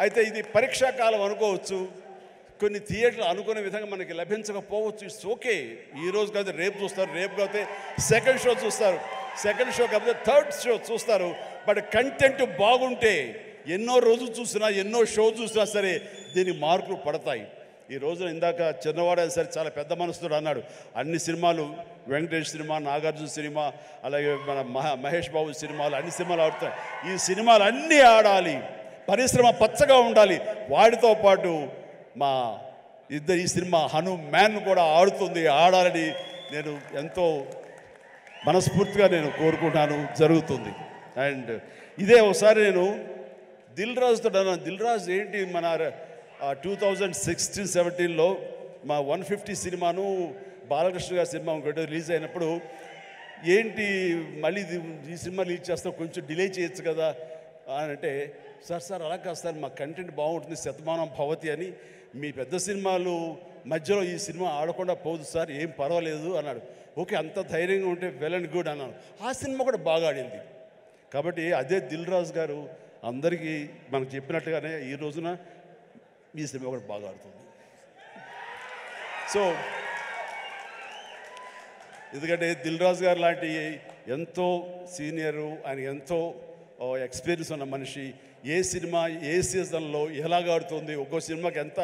అయితే ఇది పరీక్షాకాలం అనుకోవచ్చు, కొన్ని థియేటర్లు అనుకునే విధంగా మనకి లభించకపోవచ్చు. It's okay. ఈరోజు కాదు రేపు చూస్తారు, రేపు కాకపోతే సెకండ్ షో చూస్తారు, సెకండ్ షో కాకపోతే థర్డ్ షో చూస్తారు. బట్ కంటెంట్ బాగుంటే ఎన్నో రోజులు చూసినా, ఎన్నో షో చూసినా సరే దీనికి మార్కులు పడతాయి. ఈ రోజున ఇందాక చిన్నవాడైనా సరే చాలా పెద్ద మనసుతో అన్నాడు, అన్ని సినిమాలు వెంకటేష్ సినిమా, నాగార్జున సినిమా, అలాగే మన మహేష్ బాబు సినిమాలు, అన్ని సినిమాలు ఆడుతాయి. ఈ సినిమాలు అన్నీ ఆడాలి, పరిశ్రమ పచ్చగా ఉండాలి. వాటితో పాటు మా ఈ సినిమా హనుమాన్ కూడా ఆడాలని నేను ఎంతో మనస్ఫూర్తిగా నేను కోరుకుంటాను, జరుగుతుంది. అండ్ ఇదే ఒకసారి నేను దిల్ రాజుతో అన్నాను, దిల్ రాజు ఏంటి మన 2016-17లో మా 150 సినిమాను బాలకృష్ణ గారి సినిమా ఇంకోటి రిలీజ్ అయినప్పుడు, ఏంటి మళ్ళీ ఈ సినిమా రిలీజ్ చేస్తాం, కొంచెం డిలే చేయొచ్చు కదా అని అంటే, సార్ అలా కాదు సార్, మా కంటెంట్ బాగుంటుంది, శతమానం భవతి అని, మీ పెద్ద సినిమాలు మధ్యలో ఈ సినిమా ఆడకుండా పోదు సార్, ఏం పర్వాలేదు అన్నాడు. ఓకే, అంత ధైర్యంగా ఉంటే వెల్ అండ్ గుడ్ అన్నాను. ఆ సినిమా కూడా బాగా ఆడింది. కాబట్టి అదే దిల్ రాజు గారు అందరికీ మనకు చెప్పినట్టుగానే ఈ రోజున ఈ సినిమా కూడా బాగా ఆడుతుంది. సో ఎందుకంటే దిల్ రాజు గారు లాంటి ఎంతో సీనియరు, ఆయన ఎంతో ఎక్స్పీరియన్స్ ఉన్న మనిషి, ఏ సినిమా ఏ సీజన్లో ఎలాగ ఆడుతుంది, ఒక్కో సినిమాకి ఎంత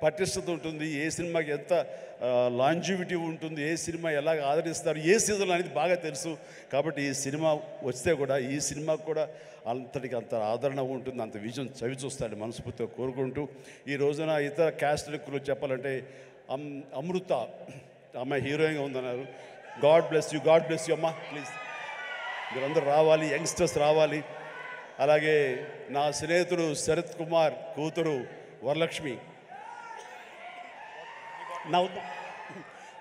పటిష్టత ఉంటుంది, ఏ సినిమాకి ఎంత లాంజివిటీ ఉంటుంది, ఏ సినిమా ఎలాగ ఆదరిస్తారు, ఏ సీజన్ అనేది బాగా తెలుసు. కాబట్టి ఈ సినిమా వస్తే కూడా ఈ సినిమాకు కూడా అంతటికి అంత ఆదరణ ఉంటుంది, అంత విజయం చవి చూస్తాడని మనస్ఫూర్తిగా కోరుకుంటూ, ఈ రోజున ఇతర క్యాస్ట్లకు చెప్పాలంటే అమృత అమ్మాయి హీరోయిన్గా ఉందన్నారు. గాడ్ బ్లెస్ యూ అమ్మా, ప్లీజ్ మీరందరూ రావాలి, యంగ్స్టర్స్ రావాలి. అలాగే నా స్నేహితుడు శరత్ కుమార్ కూతురు వరలక్ష్మి,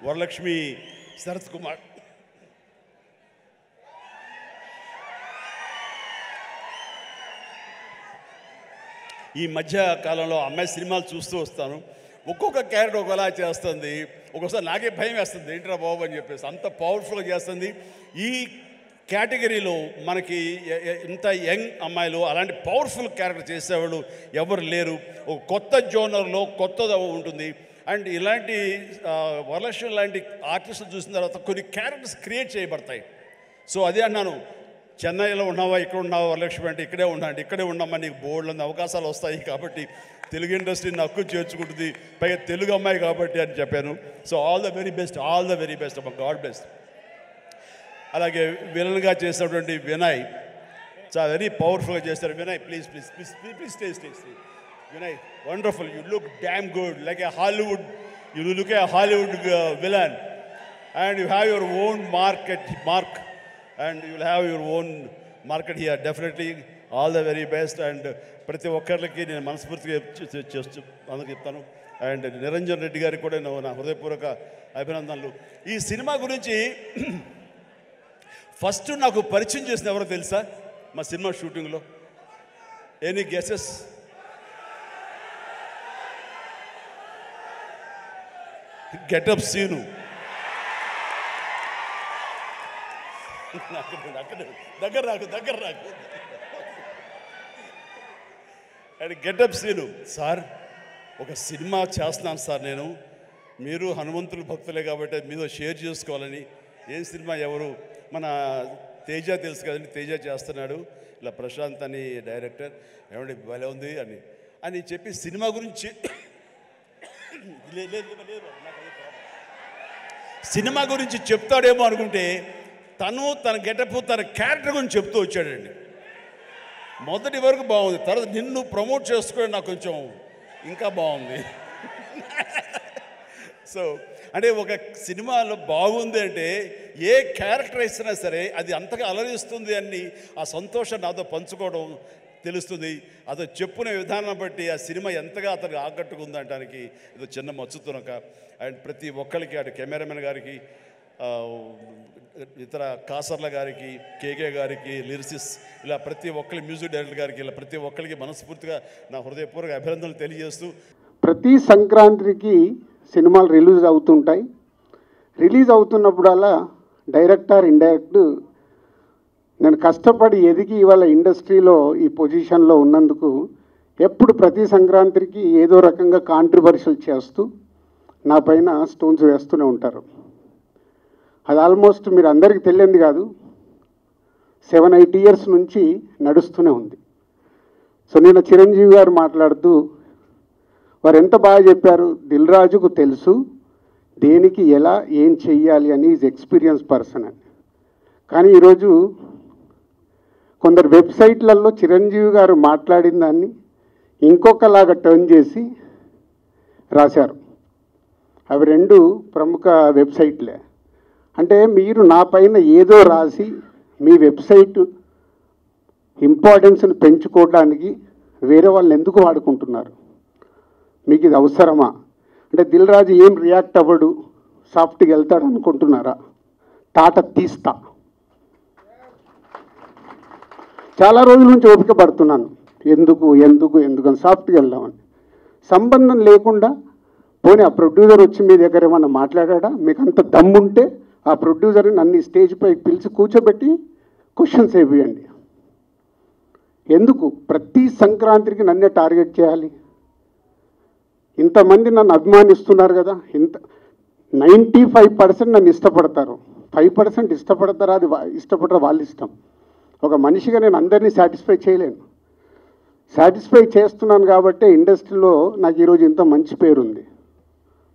వరలక్ష్మి శరత్ కుమార్, ఈ మధ్య కాలంలో అమ్మాయి సినిమాలు చూస్తూ వస్తాను, ఒక్కొక్క క్యారెక్టర్ ఒకలా చేస్తుంది. ఒక్కోసారి నాకే భయం వేస్తుంది, ఏంట్రా బాబు అని చెప్పేసి, అంత పవర్ఫుల్గా చేస్తుంది. ఈ కేటగిరీలో మనకి ఇంత యంగ్ అమ్మాయిలు అలాంటి పవర్ఫుల్ క్యారెక్టర్ చేసేవాళ్ళు ఎవరు లేరు. ఒక కొత్త జోనర్లో కొత్తగా ఉంటుంది. అండ్ ఇలాంటి వరలక్ష్మి లాంటి ఆర్టిస్టులు చూసిన తర్వాత కొన్ని క్యారెక్టర్స్ క్రియేట్ చేయబడతాయి. సో అదే అన్నాను, చెన్నైలో ఉన్నావా, ఇక్కడ ఉన్నావా వరలక్ష్మి అంటే, ఇక్కడే ఉన్నాండి, ఇక్కడే ఉన్నామా, నీకు బోర్డులో అవకాశాలు వస్తాయి, కాబట్టి తెలుగు ఇండస్ట్రీని హక్కు చేర్చుకుంటుంది, పైగా తెలుగు అమ్మాయి కాబట్టి అని చెప్పాను. So all the very best అమ్మ, గాడ్ బ్లెస్. అలాగే విలన్గా చేసినటువంటి వినయ్ చాలా వెరీ పవర్ఫుల్గా చేస్తారు. Vinay please stay. Vinay wonderful, you look damn good, like A Hollywood, you look A Hollywood villain, and you have your own mark, and you will have your own market here. Definitely all the very best. And ప్రతి ఒక్కరికి నేను మనస్ఫూర్తిగా అందుకు చెప్తాను. And Niranjan Reddy గారికి కూడా నా హృదయపూర్వక అభినందనలు. ఈ సినిమా గురించి ఫస్ట్ నాకు పరిచయం చేసిన ఎవరో తెలుసా మా సినిమా షూటింగ్లో? Any guesses? గెటప్ సీను. దగ్గర రాకు అండ్ గెటప్ సీను. సార్ ఒక సినిమా చేస్తున్నాను సార్ నేను, మీరు హనుమంతుల భక్తులే కాబట్టి మీతో షేర్ చేసుకోవాలని. ఏం సినిమా, ఎవరు? మన తేజ తెలుసు కదండి, తేజ చేస్తున్నాడు, ఇలా ప్రశాంత్ అని డైరెక్టర్, ఏమంటే భలే ఉంది అని చెప్పి సినిమా గురించి సినిమా గురించి చెప్తాడేమో అనుకుంటే తన గెటప్ తన క్యారెక్టర్ గురించి చెప్తూ వచ్చాడండి. మొదటి వరకు బాగుంది, తర్వాత నిన్ను ప్రమోట్ చేసుకోవడం నాకు కొంచెం ఇంకా బాగుంది. సో అంటే ఒక సినిమాలో బాగుంది అంటే ఏ క్యారెక్టర్ ఇచ్చినా సరే అది అంతగా అలరిస్తుంది అని ఆ సంతోషం నాతో పంచుకోవడం తెలుస్తుంది. అతను చెప్పుకునే విధానం బట్టి ఆ సినిమా ఎంతగా అతనికి ఆకట్టుకుందనడానికి ఇది చిన్న మచ్చుతునక. అండ్ ప్రతి ఒక్కరికి, అటు కెమెరామెన్ గారికి, ఇతర కాసర్ల గారికి, కేకే గారికి, లిరిసిస్, ఇలా ప్రతి ఒక్కరి మ్యూజిక్ డైరెక్టర్ గారికి, ఇలా ప్రతి ఒక్కరికి మనస్ఫూర్తిగా నా హృదయపూర్వక అభినందనలు తెలియజేస్తూ, ప్రతి సంక్రాంతికి సినిమాలు రిలీజ్ అవుతుంటాయి. రిలీజ్ అవుతున్నప్పుడల్లా డైరెక్టర్ ఇండైరెక్ట్ నేను కష్టపడి ఎదిగి ఇవాళ ఇండస్ట్రీలో ఈ పొజిషన్లో ఉన్నందుకు ఎప్పుడు ప్రతి సంక్రాంతికి ఏదో రకంగా కాంట్రవర్షియల్ చేస్తూ నా పైన స్టోన్స్ వేస్తూనే ఉంటారు. అది ఆల్మోస్ట్ మీరు అందరికీ తెలియంది కాదు, 7-8 ఇయర్స్ నుంచి నడుస్తూనే ఉంది. సో నేను చిరంజీవి గారు మాట్లాడుతూ వారు ఎంత బాగా చెప్పారు, దిల్ రాజుకు తెలుసు దేనికి ఎలా ఏం చెయ్యాలి అని, ఈజ్ ఎక్స్పీరియన్స్ పర్సన్ అని. కానీ ఈరోజు కొందరు వెబ్సైట్లలో చిరంజీవి గారు మాట్లాడిన దాన్ని ఇంకొకలాగా టర్న్ చేసి రాశారు. అవి 2 ప్రముఖ వెబ్సైట్లే. అంటే మీరు నా పైన ఏదో రాసి మీ వెబ్సైట్ ఇంపార్టెన్స్ని పెంచుకోవడానికి వేరే వాళ్ళు ఎందుకు వాడుకుంటున్నారు? మీకు ఇది అవసరమా? అంటే దిల్ రాజు ఏం రియాక్ట్ అవ్వడు, సాఫ్ట్గా వెళ్తాడు అనుకుంటున్నారా? తాట తీస్తా. చాలా రోజుల నుంచి ఓపిక పడుతున్నాను, ఎందుకు ఎందుకు ఎందుకు అని సాఫ్ట్గా వెళ్దామని. సంబంధం లేకుండా పోనీ ఆ ప్రొడ్యూసర్ వచ్చి మీ దగ్గర ఏమన్నా మాట్లాడా? మీకు అంత దమ్ముంటే ఆ ప్రొడ్యూసర్ని నన్ను స్టేజ్ పైకి పిలిచి కూర్చోబెట్టి క్వశ్చన్స్ వేయండి. ఎందుకు ప్రతి సంక్రాంతికి నన్నే టార్గెట్ చేయాలి? ఇంతమంది నన్ను అభిమానిస్తున్నారు కదా, 95% నన్ను ఇష్టపడతారు, 5% ఇష్టపడతారా? అది ఇష్టపడరా వాళ్ళ ఇష్టం. ఒక మనిషిగా నేను అందరినీ సాటిస్ఫై చేయలేను. సాటిస్ఫై చేస్తున్నాను కాబట్టి ఇండస్ట్రీలో నాకు ఈరోజు ఇంత మంచి పేరుంది.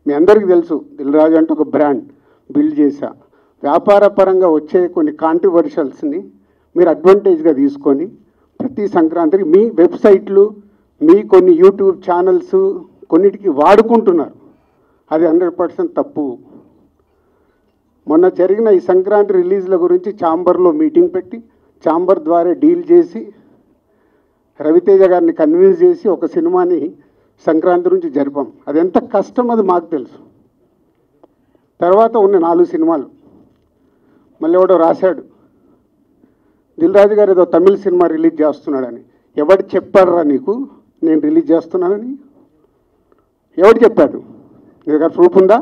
మీ అందరికీ తెలుసు, దిల్ రాజు అంటే ఒక బ్రాండ్ బిల్డ్ చేశా. వ్యాపార పరంగా వచ్చే కొన్ని కాంట్రవర్షియల్స్ని మీరు అడ్వాంటేజ్గా తీసుకొని ప్రతి సంక్రాంతికి మీ వెబ్సైట్లు, మీ కొన్ని యూట్యూబ్ ఛానల్స్ కొన్నిటికి వాడుకుంటున్నారు. అది 100% తప్పు. మొన్న జరిగిన ఈ సంక్రాంతి రిలీజ్ల గురించి ఛాంబర్లో మీటింగ్ పెట్టి ఛాంబర్ ద్వారా డీల్ చేసి రవితేజ గారిని కన్విన్స్ చేసి ఒక సినిమాని సంక్రాంతి నుంచి జరిపాం. అది ఎంత కష్టం అది మాకు తెలుసు. తర్వాత ఉన్న 4 సినిమాలు మళ్ళీ ఎవడో రాశాడు, దిల్ రాజు గారు ఏదో తమిళ సినిమా రిలీజ్ చేస్తున్నాడని. ఎవడు చెప్పాడురా నీకు నేను రిలీజ్ చేస్తున్నానని? ఎవడు చెప్పాడు? నీ దగ్గర ప్రూఫ్ ఉందా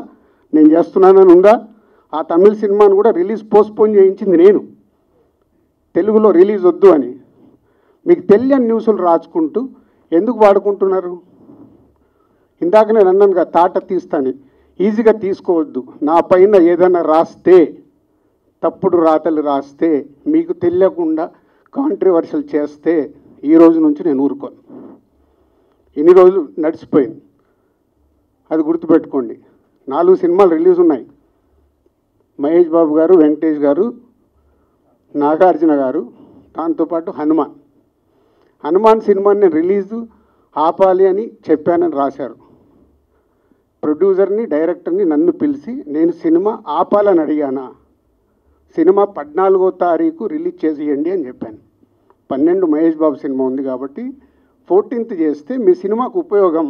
నేను చేస్తున్నానని ఉందా? ఆ తమిళ సినిమాను కూడా రిలీజ్ పోస్ట్పోన్ చేయించింది నేను, తెలుగులో రిలీజ్ వద్దు అని. మీకు తెలియని న్యూస్లు రాసుకుంటూ ఎందుకు వాడుకుంటున్నారు? ఇందాక నేను అన్నానుగా తాట తీస్తాను, ఈజీగా తీసుకోవద్దు. నా పైన ఏదైనా రాస్తే, తప్పుడు రాతలు రాస్తే, మీకు తెలియకుండా కాంట్రవర్షియల్ చేస్తే ఈ రోజు నుంచి నేను ఊరుకోను. ఇన్ని రోజులు నడిచిపోయింది, అది గుర్తుపెట్టుకోండి. 4 సినిమాలు రిలీజ్ ఉన్నాయి. మహేష్ బాబు గారు, వెంకటేష్ గారు, నాగార్జున గారు, దాంతోపాటు హనుమాన్ సినిమాని నేను రిలీజు ఆపాలి అని చెప్పానని రాశారు. ప్రొడ్యూసర్ని, డైరెక్టర్ని నన్ను పిలిచి నేను సినిమా ఆపాలని అడిగానా? సినిమా 14వ తారీఖు రిలీజ్ చేసేయండి అని చెప్పాను. 12 మహేష్ బాబు సినిమా ఉంది కాబట్టి 14th చేస్తే మీ సినిమాకు ఉపయోగం,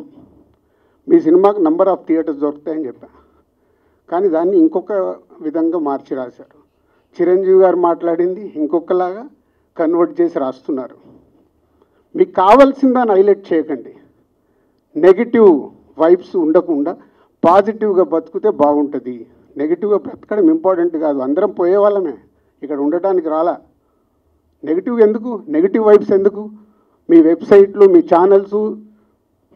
మీ సినిమాకు నంబర్ ఆఫ్ థియేటర్స్ దొరుకుతాయని చెప్పాను. కానీ దాన్ని ఇంకొక విధంగా మార్చి రాశారు. చిరంజీవి గారు మాట్లాడింది ఇంకొకలాగా కన్వర్ట్ చేసి రాస్తున్నారు. మీకు కావాల్సిన దాన్ని హైలైట్ చేయకండి. నెగిటివ్ వైబ్స్ ఉండకుండా పాజిటివ్గా బతుకుతే బాగుంటుంది. నెగిటివ్గా బ్రతకడం ఇంపార్టెంట్ కాదు, అందరం పోయే వాళ్ళమే, ఇక్కడ ఉండటానికి రాలా. నెగిటివ్ ఎందుకు, నెగిటివ్ వైబ్స్ ఎందుకు? మీ వెబ్సైట్లు, మీ ఛానల్స్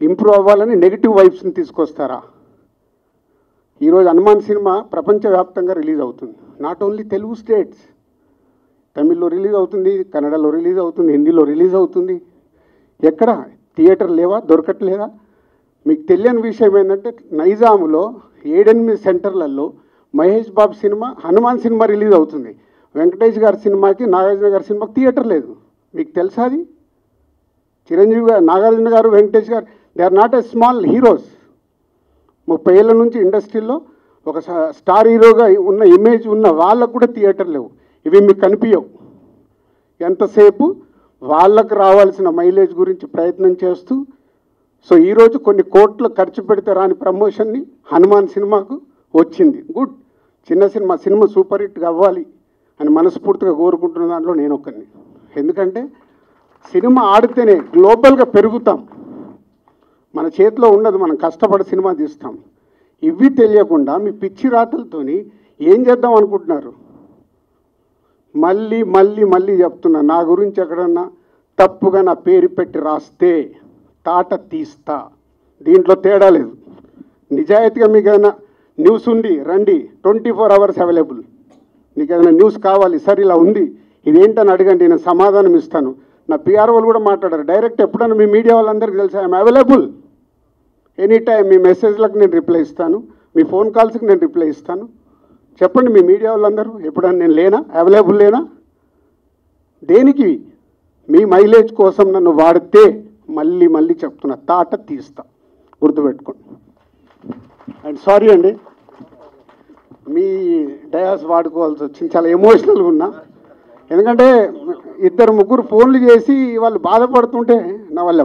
ఇంప్రూవ్ అవ్వాలని నెగిటివ్ వైబ్స్ని తీసుకొస్తారా? ఈరోజు హనుమాన్ సినిమా ప్రపంచవ్యాప్తంగా రిలీజ్ అవుతుంది. నాట్ ఓన్లీ తెలుగు స్టేట్స్, తమిళ్లో రిలీజ్ అవుతుంది, కన్నడలో రిలీజ్ అవుతుంది, హిందీలో రిలీజ్ అవుతుంది. ఎక్కడ థియేటర్ లేవా, దొరకట్లేదా? మీకు తెలియని విషయం ఏంటంటే నైజాములో 7-8 సెంటర్లలో Mahesh Babu cinema, Hanuman cinema release అవుతుంది. వెంకటేష్ గారి సినిమాకి, నాగార్జున గారి సినిమాకి థియేటర్ లేదు. మీకు తెలుసా అది? చిరంజీవి గారు, Nagarjuna garu, Venkatesh garu, they are not a small heroes. 30 ఏళ్ళ నుంచి ఇండస్ట్రీలో ఒక స్టార్ హీరోగా ఉన్న ఇమేజ్ ఉన్న వాళ్ళకు కూడా థియేటర్ లేవు. ఇవి మీకు కనిపించవు. ఎంతసేపు వాళ్ళకు రావాల్సిన మైలేజ్ గురించి ప్రయత్నం చేస్తూ, సో ఈరోజు కొన్ని కోట్లు ఖర్చు పెడితే రాని ప్రమోషన్ని హనుమాన్ సినిమాకు వచ్చింది. గుడ్, చిన్న సినిమా సూపర్ హిట్గా అవ్వాలి అని మనస్ఫూర్తిగా కోరుకుంటున్న దాంట్లో నేను ఒకరిని. ఎందుకంటే సినిమా ఆడితేనే గ్లోబల్గా పెరుగుతాం. మన చేతిలో ఉండదు, మనం కష్టపడి సినిమా తీస్తాం. ఇవి తెలియకుండా మీ పిచ్చి రాతలతోని ఏం చేద్దాం అనుకుంటున్నారు? మళ్ళీ చెప్తున్నా, నా గురించి ఎక్కడన్నా తప్పుగా నా పేరు పెట్టి రాస్తే తాట తీస్తా. దీంట్లో తేడా లేదు. నిజాయితీగా మీకు ఏదైనా న్యూస్ ఉంది రండి, 24 hours అవైలబుల్. మీకు ఏదైనా న్యూస్ కావాలి, సార్ ఇలా ఉంది ఇదేంటని అడగండి, నేను సమాధానం ఇస్తాను. నా పిఆర్ వాళ్ళు కూడా మాట్లాడారు డైరెక్ట్. ఎప్పుడన్నా మీ మీడియా వాళ్ళందరికీ తెలుసు ఐఎమ్ అవైలబుల్ ఎనీ టైం. మీ మెసేజ్లకు నేను రిప్లై ఇస్తాను, మీ ఫోన్ కాల్స్కి నేను రిప్లై ఇస్తాను. చెప్పండి మీ మీడియా వాళ్ళందరూ, ఎప్పుడన్నా నేను లేనా, అవైలబుల్ లేనా? దేనికి? మీ మైలేజ్ కోసం నన్ను వాడితే మళ్ళీ మళ్ళీ చెప్తున్నా, తాట తీస్తా, గుర్తుపెట్టుకోండి. అండ్ సారీ అండి, మీ డయాస్ వాడుకోవాల్సి వచ్చింది, చాలా ఎమోషనల్గా ఉన్నా. ఎందుకంటే 2-3 ఫోన్లు చేసి వాళ్ళు బాధపడుతుంటే నా వల్ల